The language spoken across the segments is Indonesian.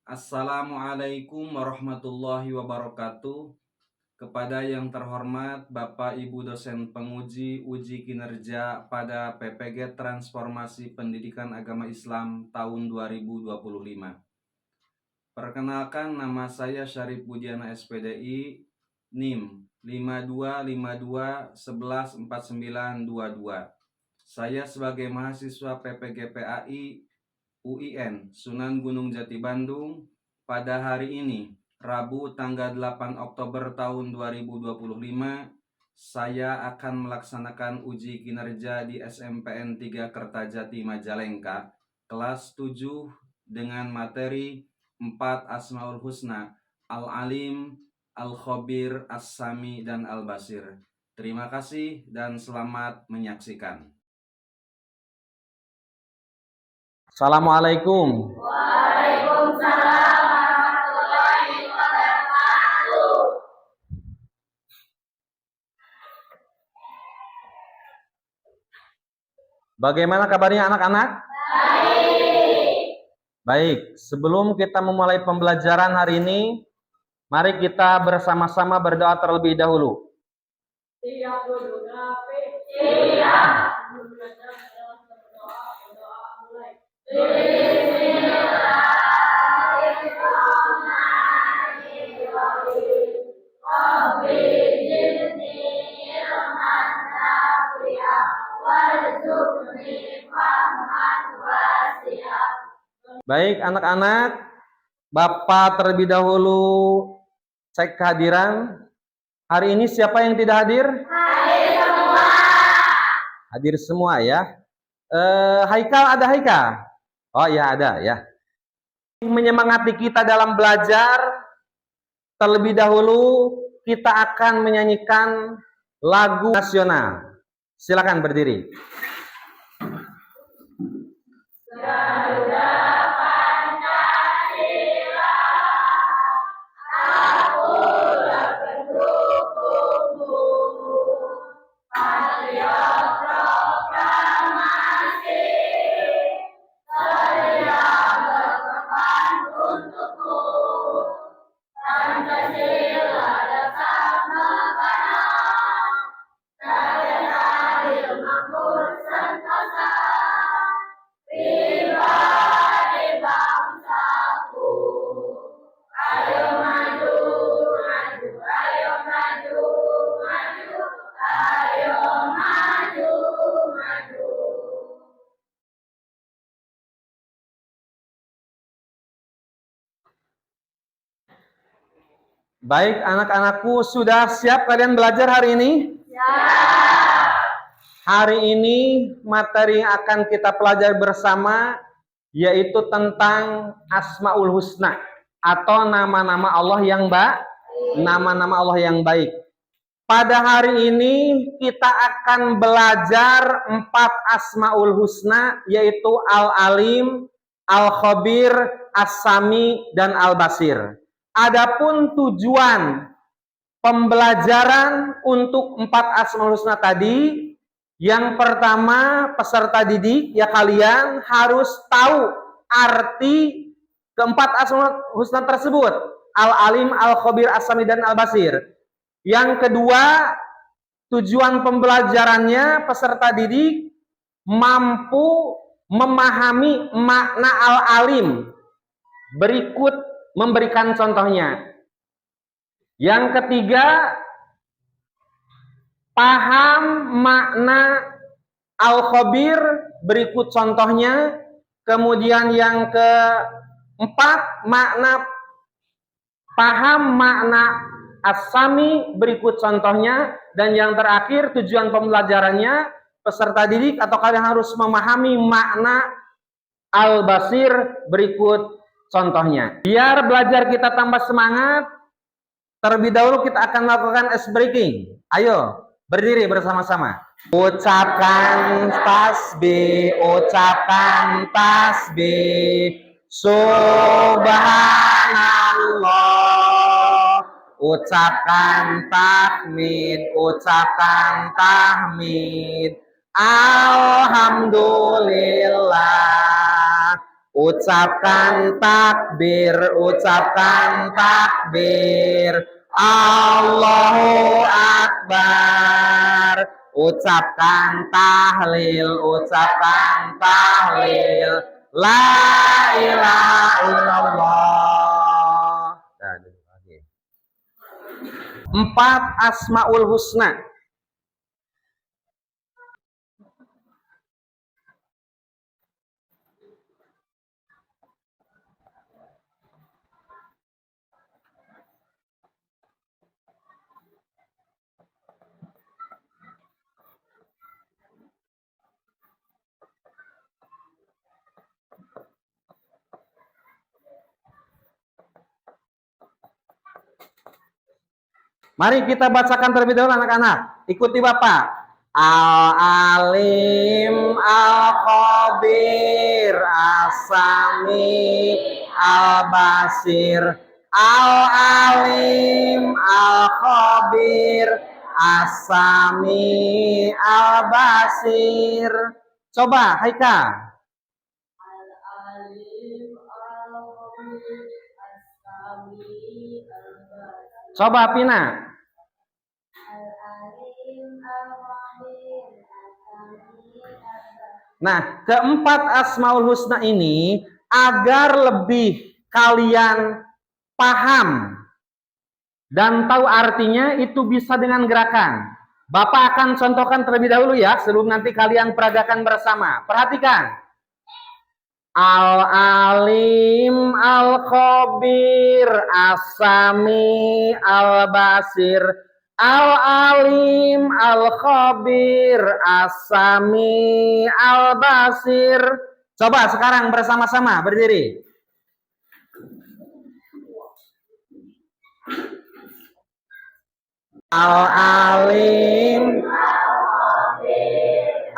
Assalamualaikum warahmatullahi wabarakatuh. Kepada yang terhormat Bapak Ibu dosen penguji uji kinerja pada PPG Transformasi Pendidikan Agama Islam tahun 2025. Perkenalkan, nama saya Syarif Budiana SPDI, NIM 5252114922. Saya sebagai mahasiswa PPG PAI UIN Sunan Gunung Jati Bandung pada hari ini, Rabu tanggal 8 Oktober tahun 2025, saya akan melaksanakan uji kinerja di SMPN 3 Kertajati Majalengka kelas 7 dengan materi 4 Asmaul Husna, Al-Alim, Al-Khabir, As-Sami, dan Al-Basir. Terima kasih dan selamat menyaksikan. Assalamualaikum. Waalaikumsalam warahmatullahi wabarakatuh. Bagaimana kabarnya anak-anak? Baik. Baik, sebelum kita memulai pembelajaran hari ini, mari kita bersama-sama berdoa terlebih dahulu. Siap. Baik, anak-anak, Bapak terlebih dahulu cek kehadiran. Hari ini siapa yang tidak hadir? Hadir semua. Hadir semua ya. Haikal, ada Haikal? Oh ya, ada ya. Menyemangati kita dalam belajar, terlebih dahulu kita akan menyanyikan lagu nasional. Silakan berdiri. Garuda Pancasila, akulah pendukungmu. Patriot proklamasi, saya berkorban untukmu. Pancasila dasar negara, rakyat adil makmur sentosa. Pribadi bangsaku, ayo maju, maju, ayo maju, maju, ayo maju, maju. Baik, anak-anakku, sudah siap kalian belajar hari ini? Hari ini materi yang akan kita pelajari bersama yaitu tentang Asmaul Husna atau nama-nama Allah yang baik. Pada hari ini kita akan belajar 4 Asmaul Husna yaitu Al-Alim, Al-Khabir, As-Sami, dan Al-Basir. Adapun tujuan pembelajaran untuk 4 Asmaul Husna tadi, yang pertama peserta didik ya kalian harus tahu arti keempat Asmaul Husna tersebut, Al-Alim, Al-Khabir, As-Sami, dan Al-Basir. Yang kedua, tujuan pembelajarannya peserta didik mampu memahami makna Al-Alim. Berikut memberikan contohnya. Yang ketiga, paham makna Al-Khabir, berikut contohnya. Kemudian yang keempat, paham makna As-Sami, berikut contohnya. Dan yang terakhir, tujuan pembelajarannya peserta didik atau kalian harus memahami makna Al-Basir, berikut contohnya. Biar belajar kita tambah semangat, terlebih dahulu kita akan melakukan ice breaking. Ayo, berdiri bersama-sama. Ucapkan tasbih, ucapkan tasbih. Subhanallah. Ucapkan tahmid, ucapkan tahmid. Alhamdulillah. Ucapkan takbir, ucapkan takbir. Allahu Akbar. Ucapkan tahlil, ucapkan tahlil. La ilaha illallah. Empat Asmaul Husna. Mari kita bacakan terlebih dahulu anak-anak. Ikuti Bapak. Al-Alim, Al-Khabir, As-Sami, Al-Basir. Al-Alim, Al-Khabir, As-Sami, Al-Basir. Coba, Haika. Al-Alim, Al-Khabir, As-Sami, Al-Basir. Coba, Pina. Al-Alim, Al-Khabir, As-Sami, Al-Basir. Nah, keempat Asmaul Husna ini agar lebih kalian paham dan tahu artinya itu bisa dengan gerakan. Bapak akan contohkan terlebih dahulu ya, sebelum nanti kalian peragakan bersama. Perhatikan. Al-Alim, Al-Khabir, As-Sami, Al-Basir. Al-Alim, Al-Khabir, As-Sami, Al-Basir. Coba sekarang bersama-sama berdiri. Al-Alim,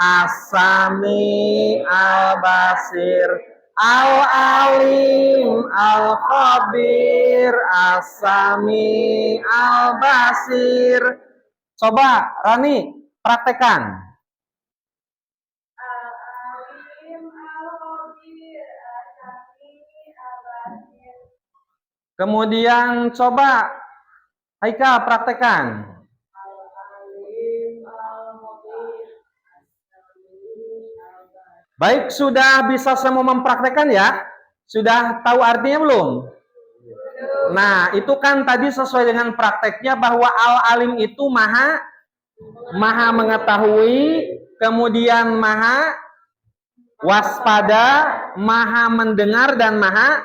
As-Sami, Al-Basir. Al-Alim, Al-Khabir, As-Sami, Al-Basir. Coba Rani praktekkan. Al-Alim, Al-Khabir, As-Sami, Al-Basir. Kemudian coba Haika praktekkan. Al-Alim, Al-Khabir, As-Sami, Al-Basir. Baik, sudah bisa semua mempraktekkan ya? Sudah tahu artinya belum? Nah, itu kan tadi sesuai dengan prakteknya bahwa Al-Alim itu maha mengetahui, kemudian maha waspada, maha mendengar, dan maha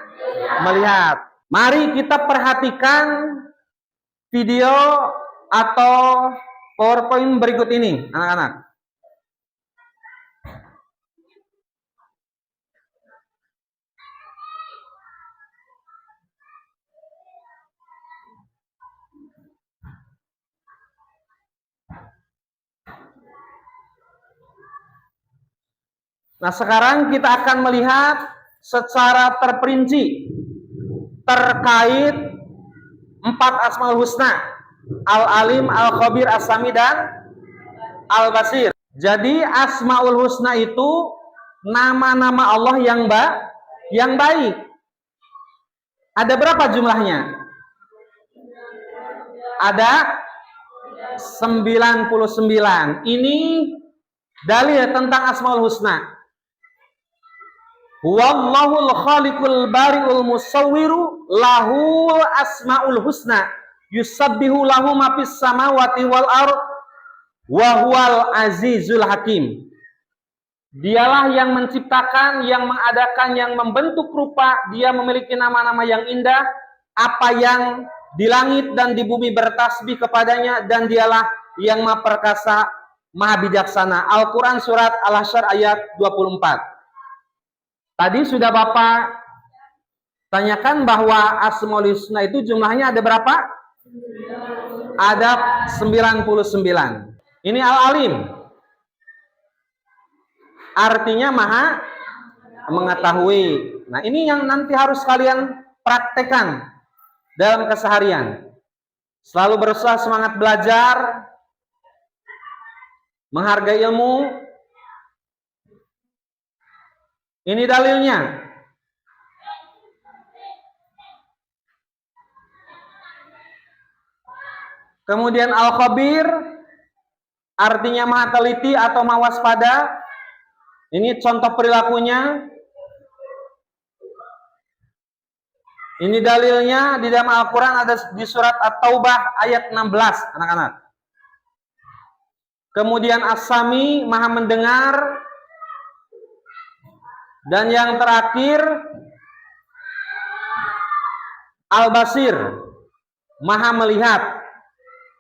melihat. Mari kita perhatikan video atau PowerPoint berikut ini, anak-anak. Nah, sekarang kita akan melihat secara terperinci terkait empat Asmaul Husna. Al-Alim, Al-Khabir, As-Sami, dan Al-Basir. Jadi Asmaul Husna itu nama-nama Allah yang baik. Ada berapa jumlahnya? Ada 99. Ini dalil tentang Asmaul Husna. Wallahul khaliqul bari'ul musawwiru lahul asmaul husna yusabbihu lahu ma fis samawati wal ard wa huwal azizul hakim. Dialah yang menciptakan, yang mengadakan, yang membentuk rupa. Dia memiliki nama-nama yang indah. Apa yang di langit dan di bumi bertasbih kepadanya, dan dialah yang maha perkasa, maha bijaksana. Al-Quran surat Al-Hasyr ayat 24. Tadi sudah Bapak tanyakan bahwa Asmaul Husna itu jumlahnya ada berapa? Ada 99. Ini Al-Alim. Artinya maha mengetahui. Nah, ini yang nanti harus kalian praktekkan dalam keseharian. Selalu berusaha semangat belajar, menghargai ilmu. Ini dalilnya. Kemudian al-khabir artinya maha teliti atau maha waspada. Ini contoh perilakunya. Ini dalilnya di dalam Al-Quran ada di surat At-Taubah ayat 16, anak-anak. Kemudian As-Sami maha mendengar. Dan yang terakhir Al-Basir maha melihat.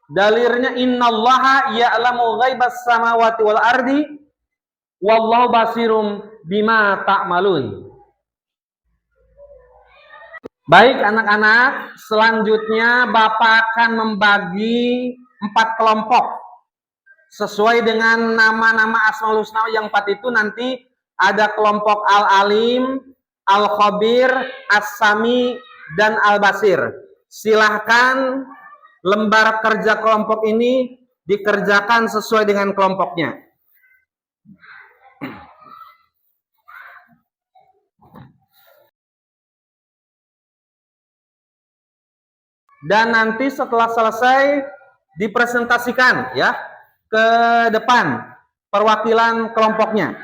Dalilnya innallaha ya'lamu ghaibas samawati wal ardi wallahu basirum bima ta'malun. Baik anak-anak, selanjutnya Bapak akan membagi 4 kelompok sesuai dengan nama-nama Asmaul Husna yang 4 itu. Nanti ada kelompok Al-Alim, Al-Khabir, As-Sami, dan Al-Basir. Silahkan lembar kerja kelompok ini dikerjakan sesuai dengan kelompoknya. Dan nanti setelah selesai dipresentasikan ya ke depan perwakilan kelompoknya.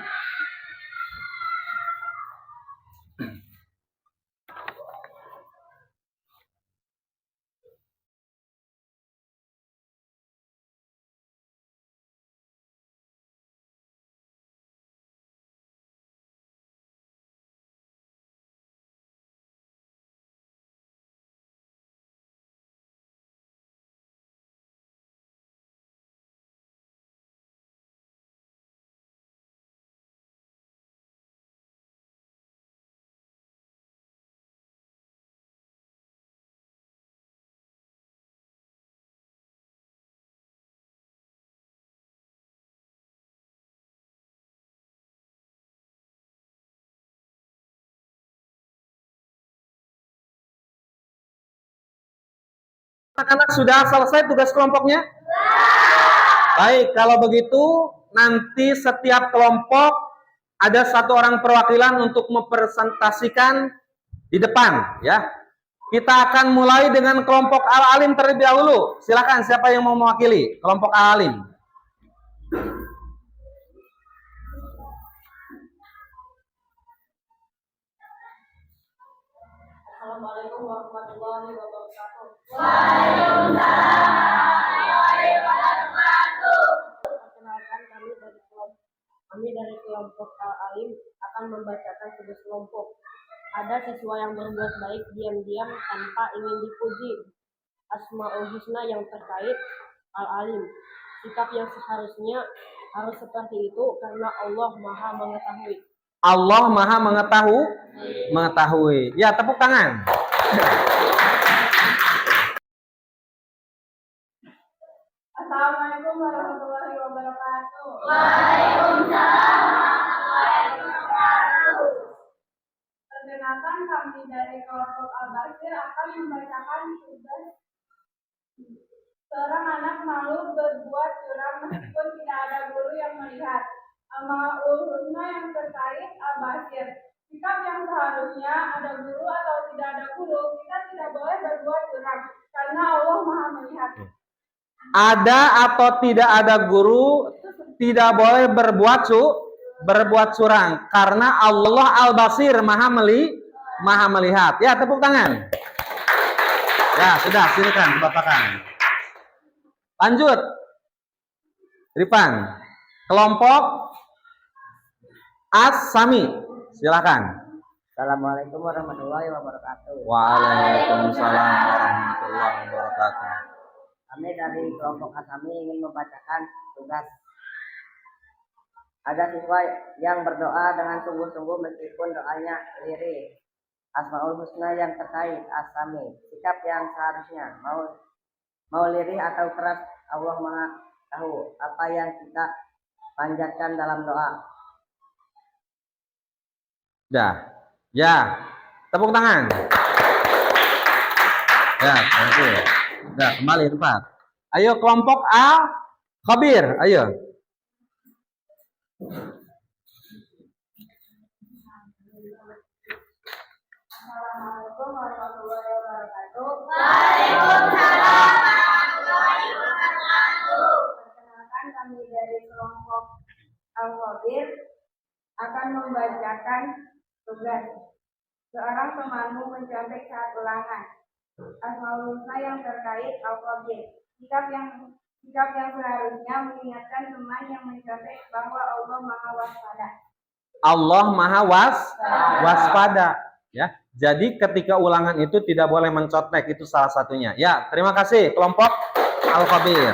Anak-anak sudah selesai tugas kelompoknya? Baik, kalau begitu nanti setiap kelompok ada 1 orang perwakilan untuk mempresentasikan di depan ya. Kita akan mulai dengan kelompok Al-Alim terlebih dahulu. Silakan siapa yang mau mewakili kelompok Al-Alim. Assalamualaikum warahmatullahi wabarakatuh. Perkenalkan kami dari kelompok Al-Alim akan membacakan tugas kelompok. Ada siswa yang berbuat baik diam-diam tanpa ingin dipuji. Asmaul Husna yang terkait Al-Alim. Sikap yang seharusnya harus seperti itu karena Allah Maha mengetahui. Allah Maha mengetahui. Ya, tepuk tangan. Assalamualaikum warahmatullahi wabarakatuh. Perkenalkan kami dari kelompok Al-Basir akan membacakan tugas. Seorang anak malu berbuat curang meskipun tidak ada guru yang melihat. Asmaul Husna yang terkait Al-Basir. Sikap yang seharusnya ada guru atau tidak ada guru, kita tidak boleh berbuat curang karena Allah Maha melihat. Ada atau tidak ada guru tidak boleh berbuat curang karena Allah Al-Basir Maha melihat. Ya, tepuk tangan. Ya, sudah, silakan bapakan. Lanjut. Ripan. Kelompok As-Sami. Silakan. Assalamualaikum warahmatullahi wabarakatuh. Waalaikumsalam warahmatullahi wabarakatuh. Kami dari kelompok Asami ingin membacakan tugas. Ada siswa yang berdoa dengan sungguh-sungguh meskipun doanya lirih. Asmaul Husna yang terkait Asami. Sikap yang seharusnya mau lirih atau keras, Allah Maha tahu apa yang kita panjatkan dalam doa. Dah. Ya. Tepuk tangan. Ya, oke. Dah, kembali tempat. Ayo kelompok A, Khabir, ayo. Assalamualaikum warahmatullahi wabarakatuh. kami dari kelompok Al-Khabir akan membacakan tugas. Seorang temanmu mencontek saat ulangan. Asmaul Husna yang terkait Al-Khabir. Sikap yang seharusnya mengingatkan teman yang mencontek bahwa Allah Maha Waspada. Allah Maha waspada, ya. Jadi ketika ulangan itu tidak boleh mencontek, itu salah satunya. Ya, terima kasih kelompok Al-Khabir.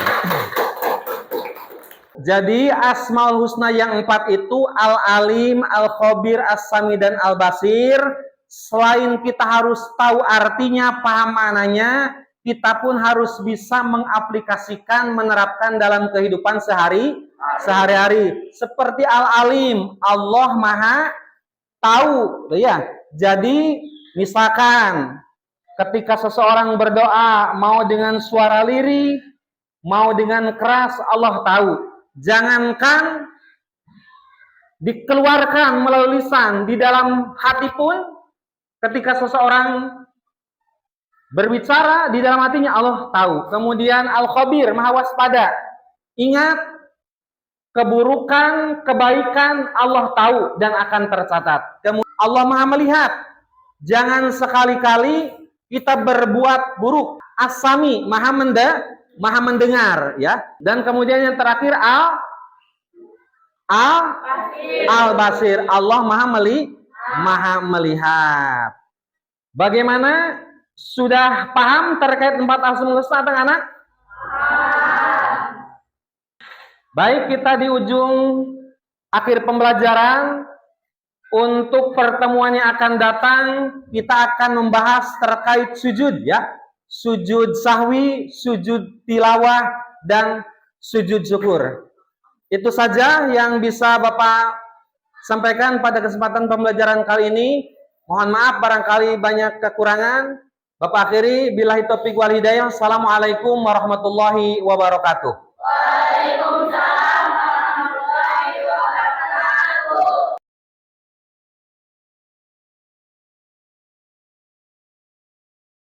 Jadi Asmaul Husna yang 4 itu Al-Alim, Al-Khabir, As-Sami, dan Al-Basir. Selain kita harus tahu artinya, paham maknanya, kita pun harus bisa mengaplikasikan, menerapkan dalam kehidupan sehari-hari. Seperti Al-Alim, Allah Maha tahu, ya. Jadi misalkan ketika seseorang berdoa mau dengan suara lirih, mau dengan keras, Allah tahu. Jangankan dikeluarkan melalui lisan, di dalam hati pun ketika seseorang berbicara, di dalam hatinya Allah tahu. Kemudian Al-Khabir, Maha waspada. Ingat, keburukan, kebaikan Allah tahu dan akan tercatat. Kemudian Allah Maha melihat. Jangan sekali-kali kita berbuat buruk. As-Sami, Maha mendengar, ya. Dan kemudian yang terakhir Al-Basir, Allah Maha melihat. Bagaimana? Sudah paham terkait 4 Asmaul Husna, anak-anak? Baik, kita di ujung akhir pembelajaran. Untuk pertemuan yang akan datang, kita akan membahas terkait sujud, ya. Sujud sahwi, sujud tilawah, dan sujud syukur. Itu saja yang bisa Bapak sampaikan pada kesempatan pembelajaran kali ini. Mohon maaf barangkali banyak kekurangan. Bapak akhiri, billahi taufiq wal hidayah. Assalamualaikum warahmatullahi wabarakatuh.